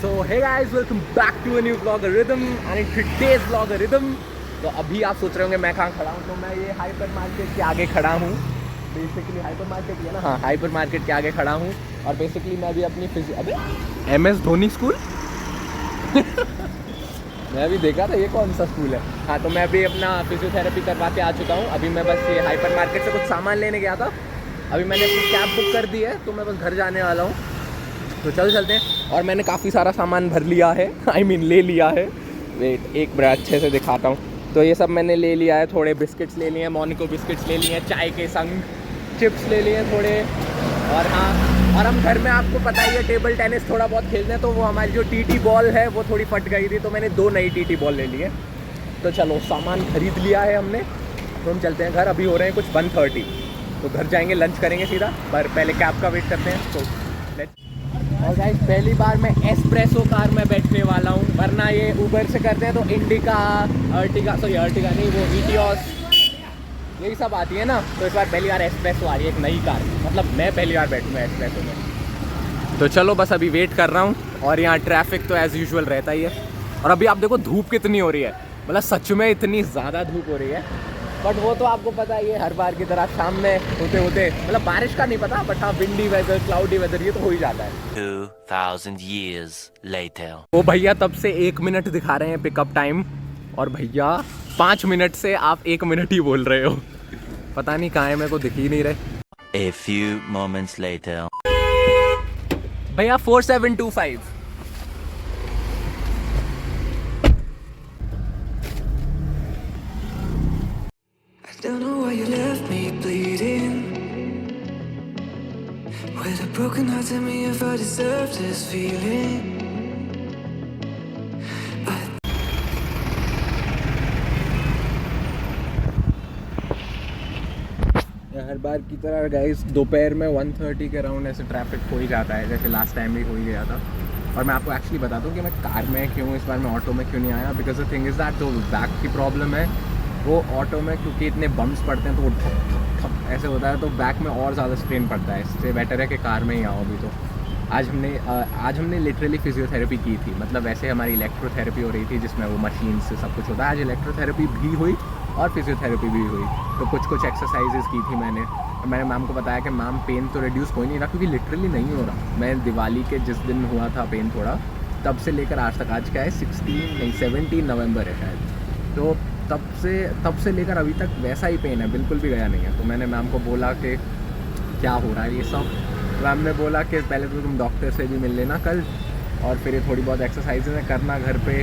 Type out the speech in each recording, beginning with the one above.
So hey guys, welcome back to a new vloggerism and in today's vloggerism तो अभी आप सोच रहे होंगे मैं कहाँ खड़ा हूँ, तो मैं ये हाइपर मार्केट के आगे खड़ा हूँ। बेसिकली हाइपर मार्केट है ना, हाँ हाइपर मार्केट के आगे खड़ा हूँ। और बेसिकली मैं अभी अपनी अबे MS धोनी स्कूल मैं अभी देखा था ये कौन सा स्कूल है। हाँ तो मैं अभी अपना फिजियोथेरेपी करवा के आ चुका हूँ। अभी मैं बस ये हाइपर मार्केट से कुछ सामान लेने गया था। अभी मैंने अपनी कैब बुक कर दी है तो मैं बस घर जाने वाला हूँ। तो चलते हैं। और मैंने काफ़ी सारा सामान भर लिया है, ले लिया है। वेट एक बड़ा अच्छे से दिखाता हूँ। तो ये सब मैंने ले लिया है। थोड़े बिस्किट्स ले लिए हैं, मोनिको बिस्किट्स ले लिए हैं, चाय के संग चिप्स ले लिए हैं थोड़े। और हाँ, और हम घर में आपको पता ही है टेबल टेनिस थोड़ा बहुत खेलते हैं। तो वो हमारी जो टीटी बॉल है वो थोड़ी फट गई थी, तो मैंने 2 नई टीटी बॉल ले ली है। तो चलो सामान खरीद लिया है हमने, तो हम चलते हैं घर। अभी हो रहे हैं कुछ 1:30, तो घर जाएंगे, लंच करेंगे सीधा, पर पहले कैब का वेट करते हैं। तो और गाइस पहली बार मैं एस्प्रेसो कार में बैठने वाला हूँ, वरना ये उबर से करते हैं तो इंडिका, अर्टिगा नहीं, वो वीटियोस यही सब आती है ना। तो इस बार पहली बार एस्प्रेसो आ रही है, एक नई कार, मतलब मैं पहली बार बैठूँगा एस्प्रेसो में। तो चलो बस अभी वेट कर रहा हूँ। और यहाँ ट्रैफिक तो एज़ यूजुअल रहता ही है। और अभी आप देखो धूप कितनी हो रही है, मतलब सच में इतनी ज़्यादा धूप हो रही है। बट वो तो आपको पता ही है, हर बार की तरह शाम में होते होते, मतलब बारिश का नहीं पता, बट हाँ विंडी वेदर, क्लाउडी वेदर ये तो हो ही जाता है। 2000 years later. वो भैया तब से 1 मिनट दिखा रहे हैं पिकअप टाइम, और भैया 5 मिनट से आप 1 मिनट ही बोल रहे हो। पता नहीं कहाँ है, मेरे को दिख ही नहीं रहे। A few moments later. भैया 4725। Don't know why you left me bleeding. With a broken heart, tell me if I deserve this feeling. हर बार की तरह गाइस दोपहर में 1:30 के अराउंड ऐसे ट्रैफिक हो ही जाता है, जैसे लास्ट टाइम भी हो ही गया था। और मैं आपको एक्चुअली बता दूं कि मैं कार में क्यों, इस बार मैं ऑटो में क्यों नहीं आया। Because the thing is that जो बैक की प्रॉब्लम है वो ऑटो में, क्योंकि इतने बम्प्स पड़ते हैं तो वो ठप ठप ठप ऐसे होता है, तो बैक में और ज़्यादा स्ट्रेन पड़ता है। इससे बेटर है कि कार में ही आओ। अभी तो आज हमने लिटरली फिजियोथेरेपी की थी, मतलब वैसे हमारी इलेक्ट्रोथेरेपी हो रही थी जिसमें वो मशीन से सब कुछ होता है। आज इलेक्ट्रोथेरेपी भी हुई और फिजियोथेरेपी भी हुई। तो कुछ एक्सरसाइजेज की थी मैंने मैम को बताया कि मैम पेन तो रिड्यूस हो ही नहीं रहा, क्योंकि लिटरली नहीं हो रहा। मैं दिवाली के जिस दिन हुआ था पेन थोड़ा, तब से लेकर आज तक, आज क्या है 17 नवंबर है शायद, तो तब से लेकर अभी तक वैसा ही पेन है, बिल्कुल भी गया नहीं है। तो मैंने मैम को बोला कि क्या हो रहा है ये सब। मैम ने बोला कि पहले तो तुम डॉक्टर से भी मिल लेना कल, और फिर ये थोड़ी बहुत एक्सरसाइजेज करना घर पे।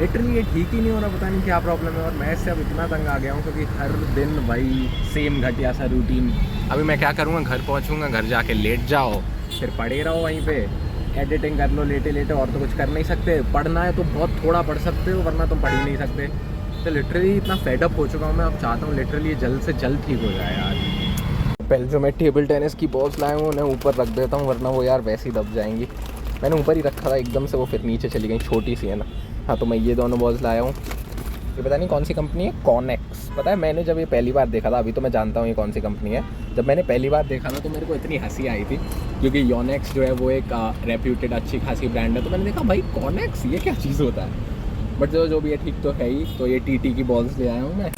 लिटरली ये ठीक ही नहीं हो रहा, पता नहीं क्या प्रॉब्लम है। और मैं इससे अब इतना तंग आ गया हूँ, क्योंकि हर दिन वही सेम घटिया सा रूटीन। अभी मैं क्या करूँगा, घर पहुँचूँगा, घर जाके लेट जाओ, फिर पढ़े रहो वहीं पे, एडिटिंग कर लो लेटे, और तो कुछ कर नहीं सकते। पढ़ना है तो बहुत थोड़ा पढ़ सकते हो, वरना तुम पढ़ ही नहीं सकते। तो लिटरली इतना फेडअप हो चुका हूँ मैं, अब चाहता हूँ लिटरली जल्द से जल्द ठीक हो जाए यार। पहले जो मैं टेबल टेनिस की बॉल्स लाया हूँ उन्हें ऊपर रख देता हूँ, वरना वो यार वैसे ही दब जाएंगी। मैंने ऊपर ही रखा था, एकदम से वो फिर नीचे चली गई, छोटी सी है ना। हाँ तो मैं ये दोनों बॉल्स लाया हूँ। ये पता नहीं कौन सी कंपनी है, कॉनेक्स। पता है मैंने जब ये पहली बार देखा था, अभी तो मैं जानता हूँ ये कौन सी कंपनी है। जब मैंने पहली बार देखा था तो मेरे को इतनी हंसी आई थी, क्योंकि योनेक्स जो है वो एक रेप्यूटेड अच्छी खासी ब्रांड है। तो मैंने देखा भाई कॉनेक्स ये क्या चीज़ होता है, बट जो भी है ठीक तो है ही। तो ये टीटी की बॉल्स ले आया हूँ मैं।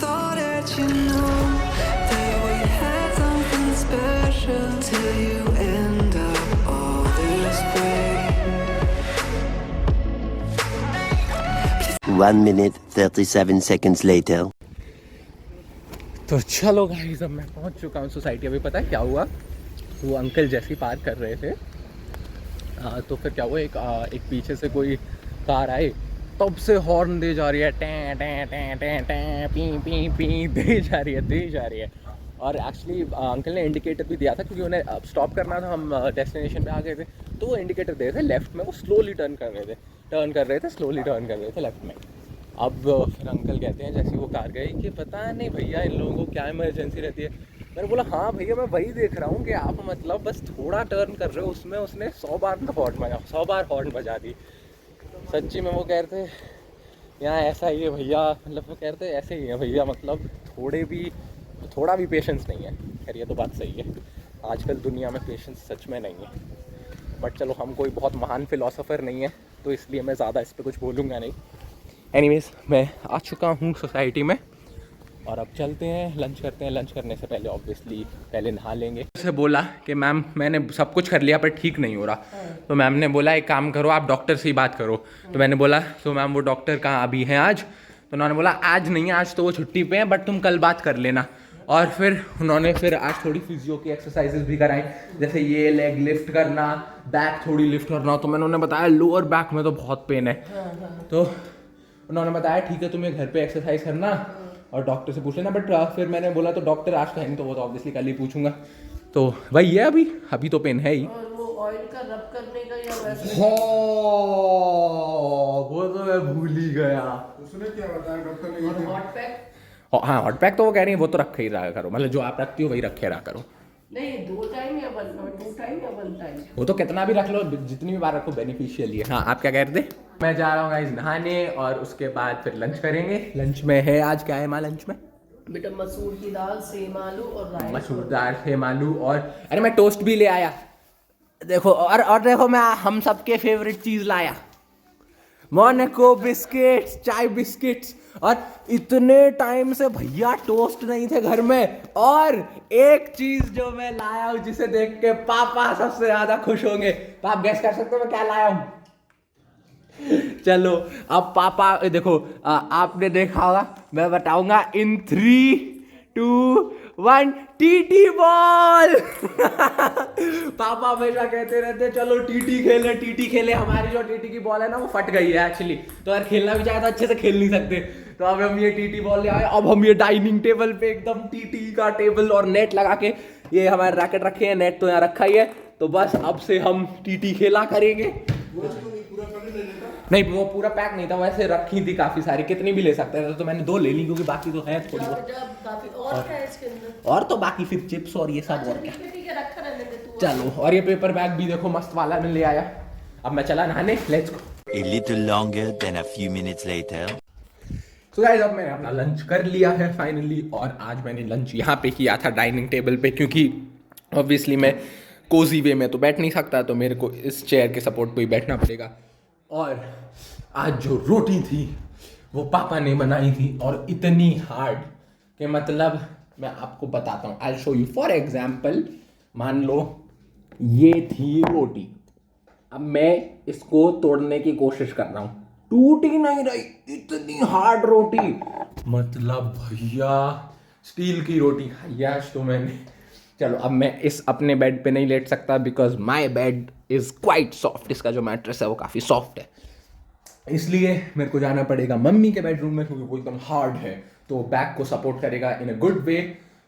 One minute 37 seconds later. तो चलो गाइस अब मैं पहुंच चुका हूँ सोसाइटी। अभी पता है क्या हुआ, वो अंकल जैसे पार कर रहे थे तो फिर क्या हुआ, एक पीछे से कोई कार आई, तब से हॉर्न दे जा रही है, टें टें टें टें टें पी पी पी दे जा रही है। और एक्चुअली अंकल ने इंडिकेटर भी दिया था, क्योंकि उन्हें स्टॉप करना था, हम डेस्टिनेशन पे आ गए थे। तो वो इंडिकेटर दे रहे थे लेफ्ट में, वो स्लोली टर्न कर रहे थे, स्लोली टर्न कर रहे थे लेफ्ट में। अब फिर अंकल कहते हैं जैसे वो कार गई कि पता नहीं भैया इन लोगों को क्या इमरजेंसी रहती है। मैंने बोला हाँ भैया मैं वही देख रहा हूँ कि आप मतलब बस थोड़ा टर्न कर रहे हो, उसमें उसने 100 बार हॉर्न बजा दी। सच्ची में वो कह रहे थे यहाँ ऐसा ही है भैया, मतलब वो कह रहे थे ऐसे ही है भैया, मतलब थोड़ा भी पेशेंस नहीं है। खैर ये तो बात सही है, आजकल दुनिया में पेशेंस सच में नहीं है। बट चलो हम कोई बहुत महान फिलोसोफर नहीं है, तो इसलिए मैं ज़्यादा इस पर कुछ बोलूँगा नहीं। एनीवेज, मैं आ चुका हूँ सोसाइटी में और अब चलते हैं, लंच करते हैं। लंच करने से पहले ऑब्वियसली पहले नहा लेंगे। उसे बोला कि मैम मैंने सब कुछ कर लिया पर ठीक नहीं हो रहा, तो मैम ने बोला एक काम करो, आप डॉक्टर से ही बात करो। तो मैंने बोला तो मैम वो डॉक्टर कहाँ अभी हैं आज? तो उन्होंने बोला आज नहीं है, आज तो वो छुट्टी पे हैं, बट तुम कल बात कर लेना। और फिर उन्होंने आज थोड़ी फिजियो की एक्सरसाइजेज भी कराई, जैसे ये लेग लिफ्ट करना, बैक थोड़ी लिफ्ट करना। तो मैंने उन्हें बताया लोअर बैक में तो बहुत पेन है। तो उन्होंने बताया ठीक है तुम्हें घर पे एक्सरसाइज करना और डॉक्टर से पूछ लेना। बट फिर मैंने बोला तो डॉक्टर आज तो है नहीं, तो वो तो ऑब्वियसली कल ही पूछूंगा। तो वही है, अभी तो पेन है ही। और वो ऑयल का रब करने का या वैसे? वो तो मैं भूल ही गया। उसने क्या बताया डॉक्टर ने? Hot pack? हाँ, हॉट पैक तो वो कह रही है वो तो रखे ही रहा करो, मतलब जो आप रखती हो वही रखे रहा करो। नहीं, 2 टाइम या 2 टाइम या 1 टाइम? वो तो कितना भी रख लो, जितनी भी बार रखो बेनिफिशियल ही है। हाँ, आप क्या कह रहे थे? मैं जा रहा हूँ गाइस नहाने और उसके बाद फिर लंच करेंगे। लंच में है आज क्या है माँ लंच में? बेटा मसूर की दाल, सेम आलू और राइस। मसूर दाल, सेम आलू और अरे मैं टोस्ट भी ले आया देखो। और देखो मैं हम सबके फेवरेट चीज़ लाया, मोनाको बिस्किट्स, चाय बिस्किट्स। और इतने टाइम से भैया टोस्ट नहीं थे घर में। और एक चीज जो मैं लाया हूं जिसे देख के पापा सबसे ज्यादा खुश होंगे। तो आप गैस कर सकते हो मैं क्या लाया हूं? चलो अब पापा देखो, आपने देखा होगा, मैं बताऊंगा इन 3, 2, 1 टीटी बॉल। पापा हमेशा कहते रहते चलो टीटी खेले। हमारी जो टीटी की बॉल है ना वो फट गई है एक्चुअली, तो अगर खेलना भी चाहे तो अच्छे से खेल नहीं सकते। तो अब हम ये टीटी बॉल ले आए। अब हम ये डाइनिंग टेबल पे एकदम टीटी का टेबल और नेट लगा के, ये हमारे रैकेट रखे हैं, नेट तो यहाँ रखा ही है। तो बस अब से हम टीटी खेला करेंगे। नहीं, वो पूरा पैक नहीं था, वैसे रखी थी काफी सारी, कितनी भी ले सकते थे। तो मैंने 2 ले ली क्योंकि बाकी तो है थोड़ी बहुत। काफी और क्या है इसके अंदर? और तो बाकी फिर चिप्स और ये सब और क्या। ठीक है, रखा रहने दे तू। चलो, और ये पेपर बैग भी देखो मस्त वाला मैं ले आया। अब मैं चला नहाने, let's go. A little longer than a few minutes later. तो गाइस अब मैंने अपना लंच कर लिया है फाइनली। और आज मैंने लंच यहाँ पे किया था डाइनिंग टेबल पे, क्योंकि ऑब्वियसली मैं कोजी वे में तो बैठ नहीं सकता, तो मेरे को इस चेयर के सपोर्ट पे ही बैठना पड़ेगा। और आज जो रोटी थी वो पापा ने बनाई थी, और इतनी हार्ड कि मतलब मैं आपको बताता हूँ। I show you for example. मान लो ये थी रोटी, अब मैं इसको तोड़ने की कोशिश कर रहा हूँ, टूट ही नहीं रही, इतनी हार्ड रोटी। मतलब भैया स्टील की रोटी खाई आज तो मैंने। चलो अब मैं इस अपने बेड पे नहीं लेट सकता because my bed is quite soft. इसका जो मैट्रेस है वो काफ़ी सॉफ्ट है, इसलिए मेरे को जाना पड़ेगा मम्मी के बेडरूम में, क्योंकि वो एकदम हार्ड है, तो बैक को सपोर्ट करेगा इन अ गुड वे।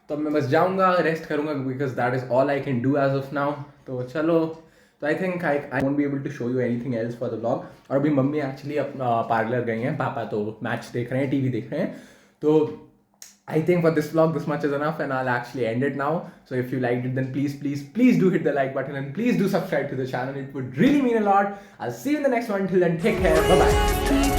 तो मैं बस जाऊंगा, रेस्ट करूंगा, because that is all I can do as of now. तो चलो, तो I think I won't be able to show you anything else for the vlog. और अभी मम्मी एक्चुअली अपना पार्लर गई हैं, पापा तो मैच देख रहे हैं, टीवी देख रहे हैं। तो I think for this vlog this much is enough, and I'll actually end it now. So if you liked it, then please do hit the like button, and please do subscribe to the channel. It would really mean a lot. I'll see you in the next one. Till then, take care. Bye bye.